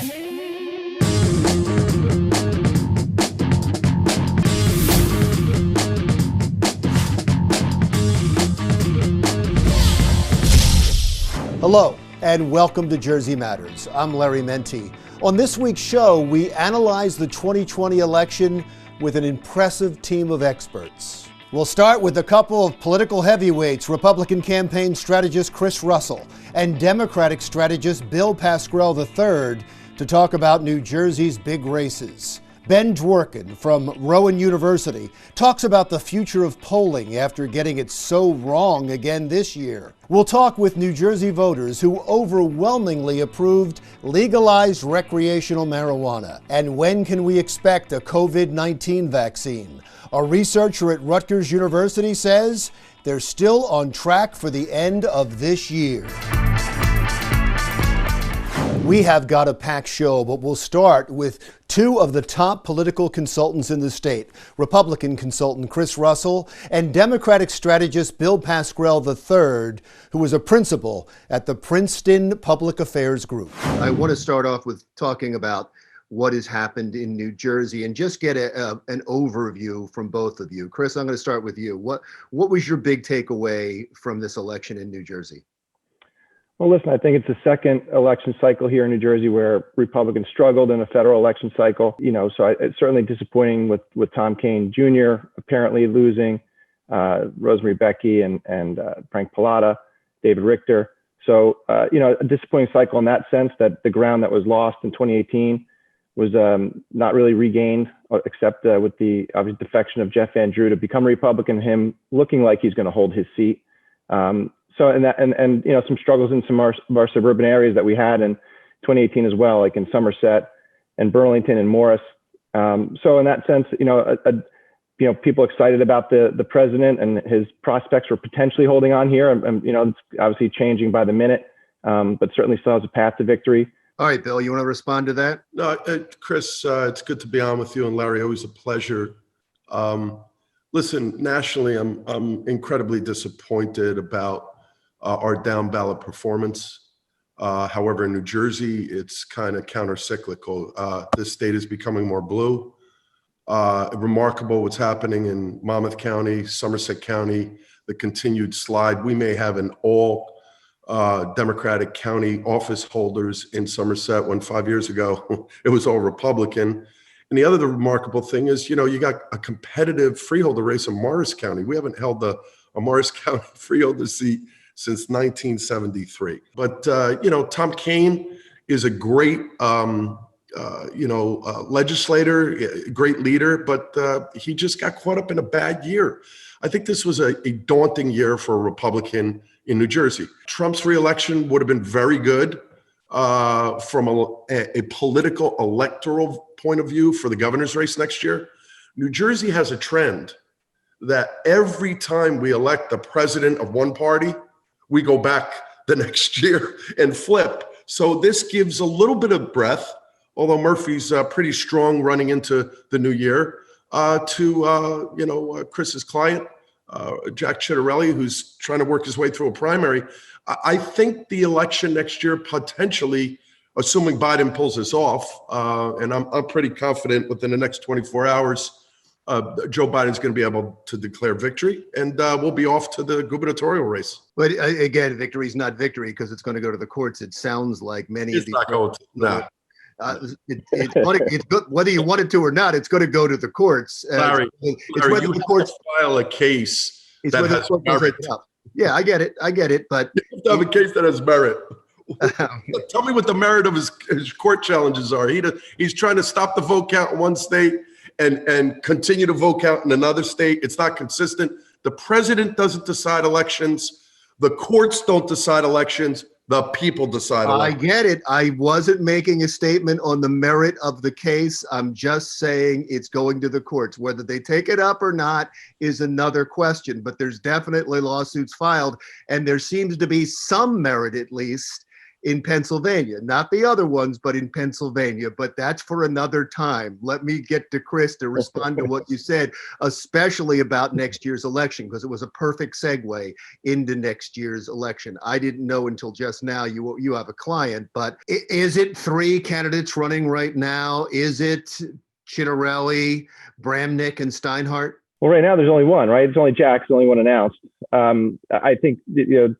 Hello, and welcome to Jersey Matters. I'm Larry Mendte. On this week's show, we analyze the 2020 election with an impressive team of experts. We'll start with a couple of political heavyweights, Republican campaign strategist Chris Russell and Democratic strategist Bill Pascrell III, to talk about New Jersey's big races. Ben Dworkin from Rowan University talks about the future of polling after getting it so wrong again this year. We'll talk with New Jersey voters who overwhelmingly approved legalized recreational marijuana. And when can we expect a COVID-19 vaccine? A researcher at Rutgers University says they're still on track for the end of this year. We have got a packed show, but we'll start with two of the top political consultants in the state, Republican consultant Chris Russell and Democratic strategist Bill Pascrell III, who was a principal at the Princeton Public Affairs Group. I want to start off with talking about what has happened in New Jersey and just get an overview from both of you. Chris, I'm going to start with you. What was your big takeaway from this election in New Jersey? Well, listen, I think it's the second election cycle here in New Jersey where Republicans struggled in a federal election cycle. So it's certainly disappointing with Tom Kean Jr. apparently losing, Rosemary Becky and Frank Pallotta, David Richter. So, a disappointing cycle in that sense, that the ground that was lost in 2018 was not really regained, except with the obvious defection of Jeff Van Drew to become a Republican, him looking like he's going to hold his seat. So some struggles in some of our suburban areas that we had in 2018 as well, like in Somerset and Burlington and Morris. So in that sense, people excited about the president and his prospects for potentially holding on here. And it's obviously changing by the minute, but certainly still has a path to victory. All right, Bill, you want to respond to that? No, Chris, it's good to be on with you, and Larry, always a pleasure. Listen, nationally, I'm incredibly disappointed about our down ballot performance. However, in New Jersey, it's kind of counter-cyclical. This state is becoming more blue. Remarkable what's happening in Monmouth County, Somerset County, the continued slide. We may have an all Democratic county office holders in Somerset when 5 years ago it was all Republican. And the other remarkable thing is, you got a competitive freeholder race in Morris County. We haven't held a Morris County freeholder seat since 1973. But, Tom Kean is a great, legislator, great leader, but he just got caught up in a bad year. I think this was a daunting year for a Republican in New Jersey. Trump's reelection would have been very good from a political electoral point of view for the governor's race next year. New Jersey has a trend that every time we elect the president of one party, we go back the next year and flip. So this gives a little bit of breath, although Murphy's pretty strong running into the new year, to Chris's client, Jack Ciattarelli, who's trying to work his way through a primary. I think the election next year, potentially, assuming Biden pulls this off, and I'm pretty confident within the next 24 hours, Joe Biden's going to be able to declare victory, and we'll be off to the gubernatorial race. But again, victory is not victory because it's going to go to the courts. It sounds like many of these. Not going to. No. It's good, whether you want it to or not. It's going to go to the courts. Larry, it's whether you the courts file a case that has merit. Yeah, I get it. But you have to have a case that has merit. Tell me what the merit of his court challenges are. He's trying to stop the vote count in one state and continue to vote count in another state. It's not consistent. The president doesn't decide elections. The courts don't decide elections. The people decide elections. I get it. I wasn't making a statement on the merit of the case. I'm just saying it's going to the courts. Whether they take it up or not is another question. But there's definitely lawsuits filed, and there seems to be some merit, at least, in Pennsylvania, not the other ones, but in Pennsylvania. But that's for another time. Let me get to Chris to respond to what you said, especially about next year's election, because it was a perfect segue into next year's election. I didn't know until just now you have a client, but is it 3 candidates running right now? Is it Chitterelli, Bramnick, and Steinhardt? Well, right now there's only one, right? It's only Jack's the only one announced. I think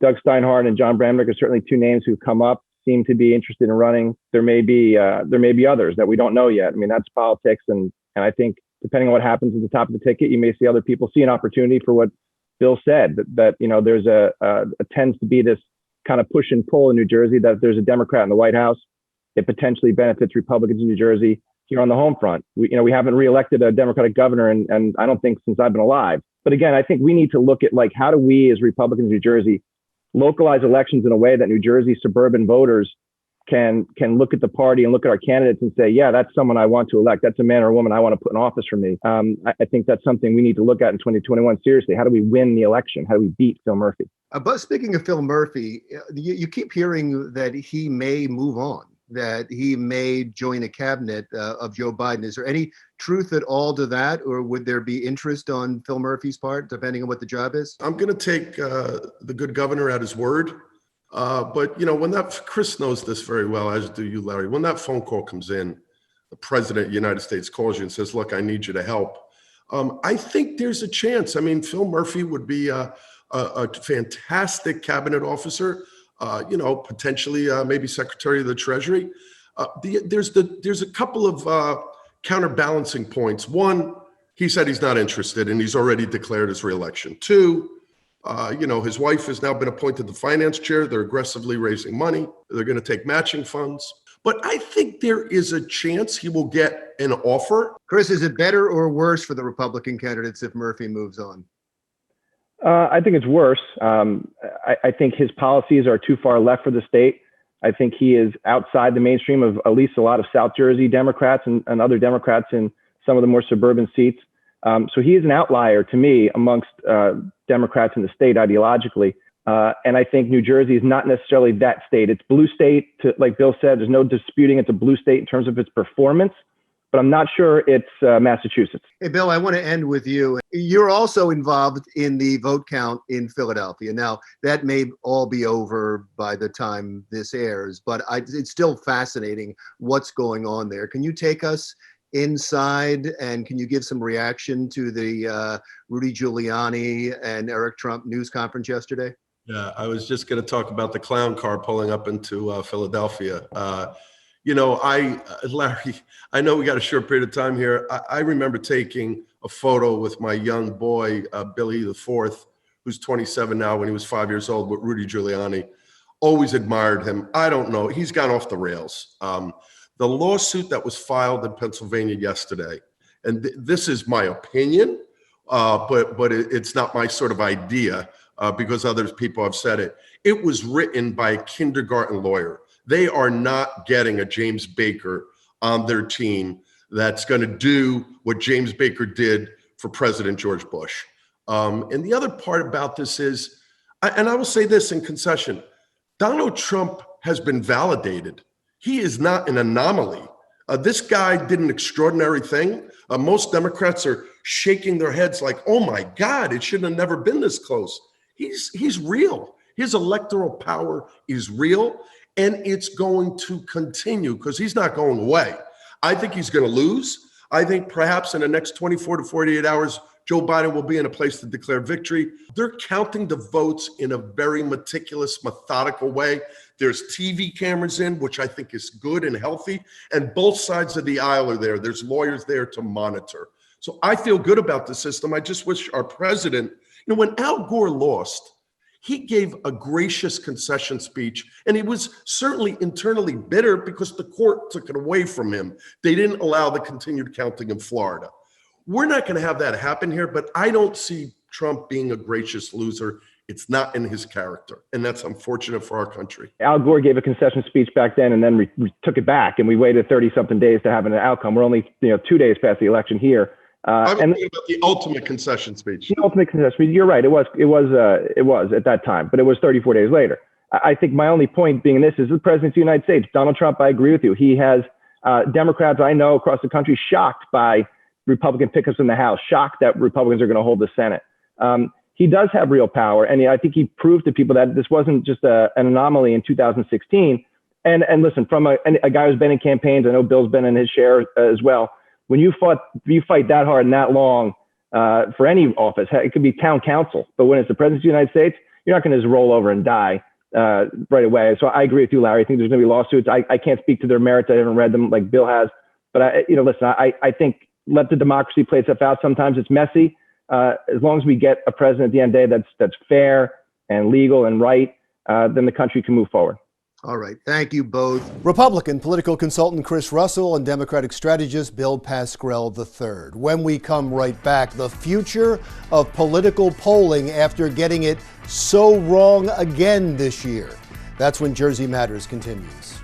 Doug Steinhardt and John Bramnick are certainly 2 names who've come up, seem to be interested in running. There may be others that we don't know yet. I mean, that's politics, and I think depending on what happens at the top of the ticket, you may see other people see an opportunity for what Bill said, that there's a tends to be this kind of push and pull in New Jersey, that if there's a Democrat in the White House, it potentially benefits Republicans in New Jersey. Here on the home front, we haven't reelected a Democratic governor, and I don't think since I've been alive. But again, I think we need to look at, like, how do we as Republicans in New Jersey localize elections in a way that New Jersey suburban voters can look at the party and look at our candidates and say, yeah, that's someone I want to elect. That's a man or a woman I want to put in office for me. I think that's something we need to look at in 2021 seriously. How do we win the election? How do we beat Phil Murphy? But speaking of Phil Murphy, you keep hearing that he may move on, that he may join a cabinet of Joe Biden. Is there any truth at all to that, or would there be interest on Phil Murphy's part, depending on what the job is? I'm going to take the good governor at his word. But, when Chris knows this very well, as do you, Larry, when that phone call comes in, the president of the United States calls you and says, look, I need you to help. I think there's a chance. I mean, Phil Murphy would be a fantastic cabinet officer. Potentially maybe Secretary of the Treasury. There's a couple of counterbalancing points. One, he said he's not interested, and he's already declared his reelection. 2, his wife has now been appointed the finance chair. They're aggressively raising money. They're going to take matching funds. But I think there is a chance he will get an offer. Chris, is it better or worse for the Republican candidates if Murphy moves on? I think it's worse. I think his policies are too far left for the state. I think he is outside the mainstream of at least a lot of South Jersey Democrats and other Democrats in some of the more suburban seats. So he is an outlier to me amongst Democrats in the state ideologically. And I think New Jersey is not necessarily that state. It's blue state, like Bill said, there's no disputing it's a blue state in terms of its performance. But I'm not sure it's Massachusetts. Hey, Bill, I want to end with you. You're also involved in the vote count in Philadelphia. Now, that may all be over by the time this airs, but it's still fascinating what's going on there. Can you take us inside, and can you give some reaction to the Rudy Giuliani and Eric Trump news conference yesterday? Yeah, I was just going to talk about the clown car pulling up into Philadelphia. Larry, I know we got a short period of time here. I remember taking a photo with my young boy, Billy the Fourth, who's 27 now, when he was 5 years old, with Rudy Giuliani. Always admired him. I don't know. He's gone off the rails. The lawsuit that was filed in Pennsylvania yesterday, and this is my opinion, but it's not my sort of idea because other people have said it. It was written by a kindergarten lawyer. They are not getting a James Baker on their team that's going to do what James Baker did for President George Bush. And the other part about this is, and I will say this in concession, Donald Trump has been validated. He is not an anomaly. This guy did an extraordinary thing. Most Democrats are shaking their heads like, oh my God, it should have never been this close. He's real. His electoral power is real. And it's going to continue because he's not going away. I think he's going to lose. I think perhaps in the next 24 to 48 hours, Joe Biden will be in a place to declare victory. They're counting the votes in a very meticulous, methodical way. There's TV cameras in, which I think is good and healthy. And both sides of the aisle are there. There's lawyers there to monitor. So I feel good about the system. I just wish our president, when Al Gore lost, he gave a gracious concession speech, and he was certainly internally bitter because the court took it away from him. They didn't allow the continued counting in Florida. We're not going to have that happen here, but I don't see Trump being a gracious loser. It's not in his character, and that's unfortunate for our country. Al Gore gave a concession speech back then, and then we took it back, and we waited 30-something days to have an outcome. We're only 2 days past the election here. I'm thinking about the ultimate concession speech. The ultimate concession speech. You're right. It was at that time, but it was 34 days later. I think my only point being this is the president of the United States, Donald Trump. I agree with you. He has Democrats I know across the country shocked by Republican pickups in the House, shocked that Republicans are going to hold the Senate. He does have real power, and I think he proved to people that this wasn't just an anomaly in 2016. And listen, from a guy who's been in campaigns, I know Bill's been in his share as well. When you fight that hard and that long for any office, it could be town council, but when it's the president of the United States, you're not going to just roll over and die right away. So I agree with you, Larry. I think there's going to be lawsuits. I can't speak to their merits. I haven't read them like Bill has, but listen, I think let the democracy play itself out. Sometimes it's messy. As long as we get a president at the end of the day that's fair and legal and right, then the country can move forward. All right. Thank you both. Republican political consultant Chris Russell and Democratic strategist Bill Pascrell III. When we come right back, the future of political polling after getting it so wrong again this year. That's when Jersey Matters continues.